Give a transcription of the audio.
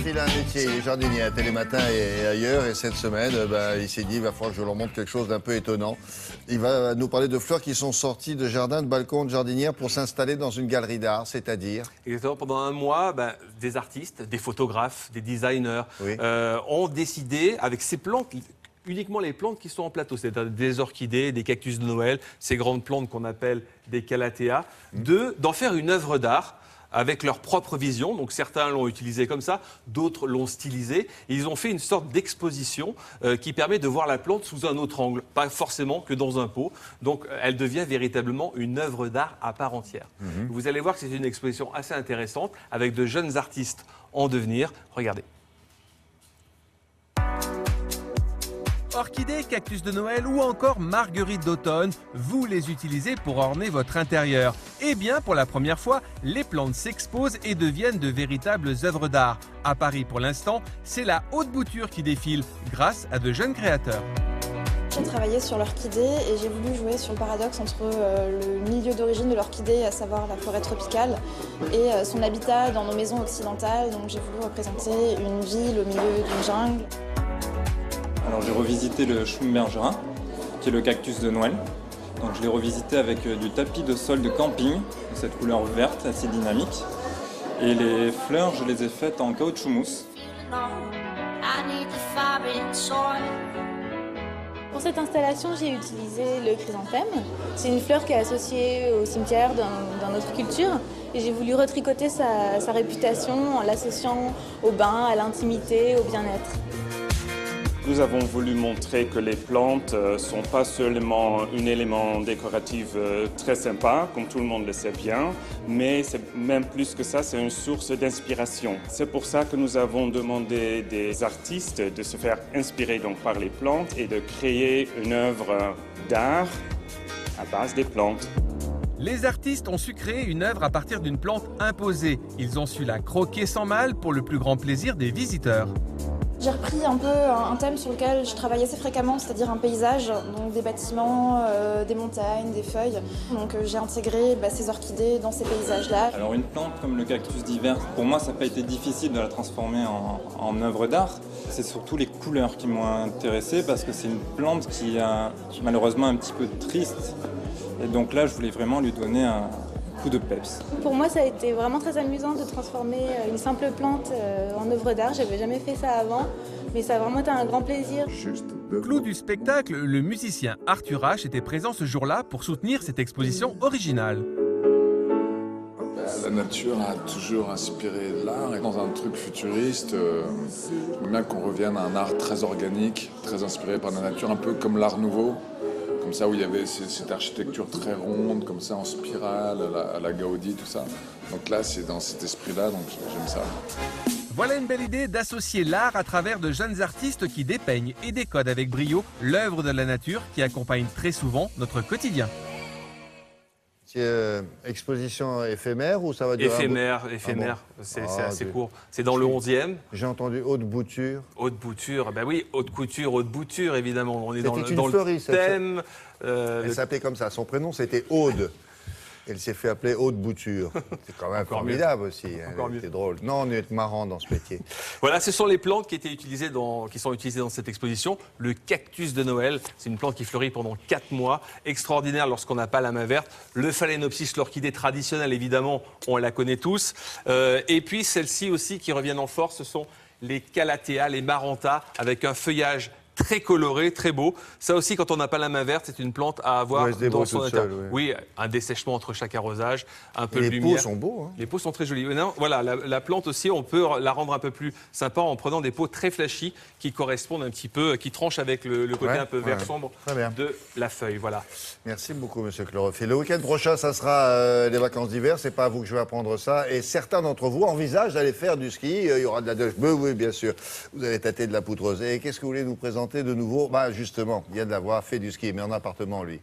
Il a un métier, il est jardinier à Télématin et ailleurs. Et cette semaine, il s'est dit, il va falloir que je leur montre quelque chose d'un peu étonnant. Il va nous parler de fleurs qui sont sorties de jardins, de balcons, de jardinières pour s'installer dans une galerie d'art, c'est-à-dire... Exactement. Pendant un mois, des artistes, des photographes, des designers ont décidé, avec ces plantes, uniquement les plantes qui sont en plateau, c'est-à-dire des orchidées, des cactus de Noël, ces grandes plantes qu'on appelle des calatheas, d'en faire une œuvre d'art avec leur propre vision. Donc certains l'ont utilisé comme ça, d'autres l'ont stylisé. Et ils ont fait une sorte d'exposition qui permet de voir la plante sous un autre angle, pas forcément que dans un pot. Donc elle devient véritablement une œuvre d'art à part entière. Vous allez voir que c'est une exposition assez intéressante avec de jeunes artistes en devenir. Regardez. Orchidées, cactus de Noël ou encore marguerites d'automne, vous les utilisez pour orner votre intérieur. Eh bien, pour la première fois, les plantes s'exposent et deviennent de véritables œuvres d'art. À Paris, pour l'instant, c'est la haute bouture qui défile grâce à de jeunes créateurs. J'ai travaillé sur l'orchidée et j'ai voulu jouer sur le paradoxe entre le milieu d'origine de l'orchidée, à savoir la forêt tropicale, et son habitat dans nos maisons occidentales. Donc j'ai voulu représenter une ville au milieu d'une jungle. Alors j'ai revisité le choum bergerin, qui est le cactus de Noël. Donc je l'ai revisité avec du tapis de sol de camping, de cette couleur verte assez dynamique. Et les fleurs, je les ai faites en caoutchouc mousse. Pour cette installation, j'ai utilisé le chrysanthème. C'est une fleur qui est associée au cimetière dans notre culture. Et j'ai voulu retricoter sa réputation en l'associant au bain, à l'intimité, au bien-être. Nous avons voulu montrer que les plantes ne sont pas seulement un élément décoratif très sympa, comme tout le monde le sait bien, mais c'est même plus que ça, c'est une source d'inspiration. C'est pour ça que nous avons demandé des artistes de se faire inspirer donc par les plantes et de créer une œuvre d'art à base des plantes. Les artistes ont su créer une œuvre à partir d'une plante imposée. Ils ont su la croquer sans mal pour le plus grand plaisir des visiteurs. J'ai repris un peu un thème sur lequel je travaille assez fréquemment, c'est-à-dire un paysage, donc des bâtiments, des montagnes, des feuilles. Donc j'ai intégré ces orchidées dans ces paysages-là. Alors une plante comme le cactus d'hiver, pour moi ça n'a pas été difficile de la transformer en œuvre d'art. C'est surtout les couleurs qui m'ont intéressé parce que c'est une plante qui est malheureusement un petit peu triste. Et donc là je voulais vraiment lui donner un coup de peps. Pour moi, ça a été vraiment très amusant de transformer une simple plante en œuvre d'art. J'avais jamais fait ça avant, mais ça a vraiment été un grand plaisir. Clou du spectacle, le musicien Arthur H était présent ce jour-là pour soutenir cette exposition originale. La nature a toujours inspiré l'art et dans un truc futuriste, j'aime bien qu'on revienne à un art très organique, très inspiré par la nature, un peu comme l'art nouveau. Comme ça, où il y avait cette architecture très ronde, comme ça, en spirale, à la Gaudi, tout ça. Donc là, c'est dans cet esprit-là, donc j'aime ça. Voilà une belle idée d'associer l'art à travers de jeunes artistes qui dépeignent et décodent avec brio l'œuvre de la nature qui accompagne très souvent notre quotidien. C'est exposition éphémère ou ça va durer Éphémère, c'est assez court. C'est dans le 11e. J'ai entendu haute bouture. Haute bouture, oui, haute couture, haute bouture, évidemment. On est dans le thème. Elle s'appelait comme ça. Son prénom, c'était Aude. Elle s'est fait appeler Haute Bouture. C'est quand même formidable aussi. C'est drôle. Non, on est marrant dans ce métier. Voilà, ce sont les plantes qui sont utilisées dans cette exposition. Le cactus de Noël, c'est une plante qui fleurit pendant 4 mois. Extraordinaire lorsqu'on n'a pas la main verte. Le phalaenopsis, l'orchidée traditionnelle, évidemment, on la connaît tous. Et puis celles-ci aussi qui reviennent en force, ce sont les calatheas, les marantas, avec un feuillage très coloré, très beau. Ça aussi, quand on n'a pas la main verte, c'est une plante à avoir dans son intérieur. Oui, un dessèchement entre chaque arrosage, un peu de lumière. Les pots sont beaux. Les pots sont très jolis. Non, voilà, la plante aussi, on peut la rendre un peu plus sympa en prenant des pots très flashy qui correspondent un petit peu, qui tranchent avec le côté un peu vert sombre de la feuille. Voilà. Merci beaucoup, Monsieur Chlorophylle. Le week-end prochain, ça sera les vacances d'hiver. C'est pas à vous que je vais apprendre ça. Et certains d'entre vous envisagent d'aller faire du ski. Il y aura de la neige. Oui, bien sûr. Vous allez tâter de la poudreuse. Et qu'est-ce que vous voulez nous présenter de nouveau? Justement, il y a de la voix, fait du ski, mais en appartement, lui.